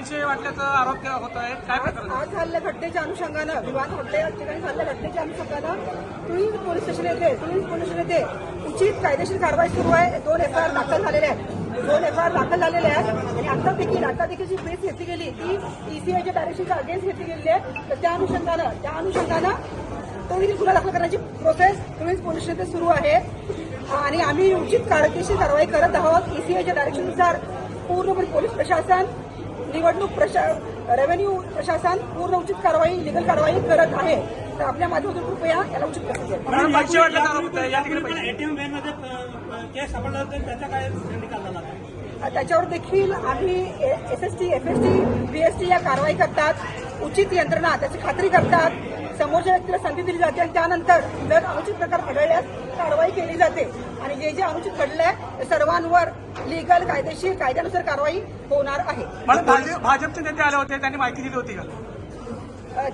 पैसे वाटल्याचा आरोप होत आहे, काय प्रकार? आज झालेल्या घटनेच्या अनुषंगानं विवाद हॉटेल ठिकाणी झालेल्या घटनेच्या अनुषंगानं तुळींज पोलीस स्टेशन येथे उचित कायदेशीर कारवाई सुरू आहे. 2 FIR दाखल झालेले आहेत. 2 FIR दाखल झालेले आहेत आणि आता देखील जी प्रेस घेतली गेली ती ECIच्या डायरेक्शनच्या अगेन्स्ट घेतली गेलेली आहे. तर त्या अनुषंगानं तो गुन्हा दाखल करण्याची प्रोसेस तुळींज पोलीस स्टेशन सुरू आहे आणि आम्ही उचित कायदेशीर कारवाई करत आहोत. ECIच्या डायरेक्शननुसार पूर्णपणे पोलीस प्रशासन, निवडणूक रेव्हेन्यू प्रशासन पूर्ण उचित कारवाई, लिगल कारवाई करत आहे. तर आपल्या माध्यमातून कृपया याला उचित पैसे द्या. पैसे वाटल्याचा आरोप आहे, या ठिकाणी ATM व्हॅनमध्ये केस सापडला तर त्याचा काय निकाल झाला? त्याच्यावर देखील आम्ही SST, FST, BST या कारवाई करतात. उचित यंत्रणा त्याची खात्री करतात. समोरच्या व्यक्तीला संधी दिली जाते आणि त्यानंतर जर अनुचित प्रकार आढळल्यास कारवाई केली जाते आणि जे अनुचित घडलंय त्या सर्वांवर लिगल कायदेशीर कायद्यानुसार कारवाई होणार आहे. भाजपचे नेते आले होते, त्यांनी माहिती दिली होती का?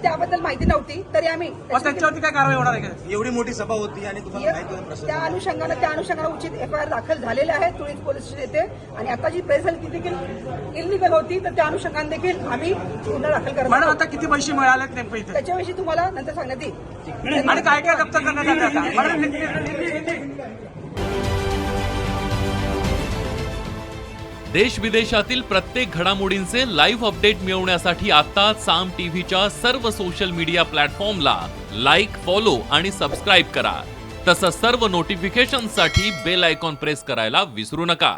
त्याबद्दल माहिती नव्हती तरी आम्ही त्यांच्यावरती काय कारवाई होणार आहे का? एवढी मोठी सभा होती आणि तुम्हाला माहिती होतं प्रश्न. त्या अनुषंगानं उचित FIR दाखल झालेले आहेत तुळींज पोलीस स्टेशन येथे आणि आता जी प्रेस झाली ती देखील इलिगल होती. तर त्या अनुषंगाने देखील आम्ही गुन्हा दाखल करत मॅडम, आहोत. आता किती पैसे मिळालेत नेमकं इथे त्याच्याविषयी तुम्हाला नंतर सांगण्यात येईल. आणि काय काय जप्त करण्यात आले आता? मॅडम, देश विदेशातील प्रत्येक घडामोडींचे लाईव्ह अपडेट मिळवण्यासाठी आता साम टीव्हीच्या सर्व सोशल मीडिया प्लॅटफॉर्मला लाईक, फॉलो आणि सबस्क्राईब करा. तसंच सर्व नोटिफिकेशनसाठी बेल आयकॉन प्रेस करायला विसरू नका.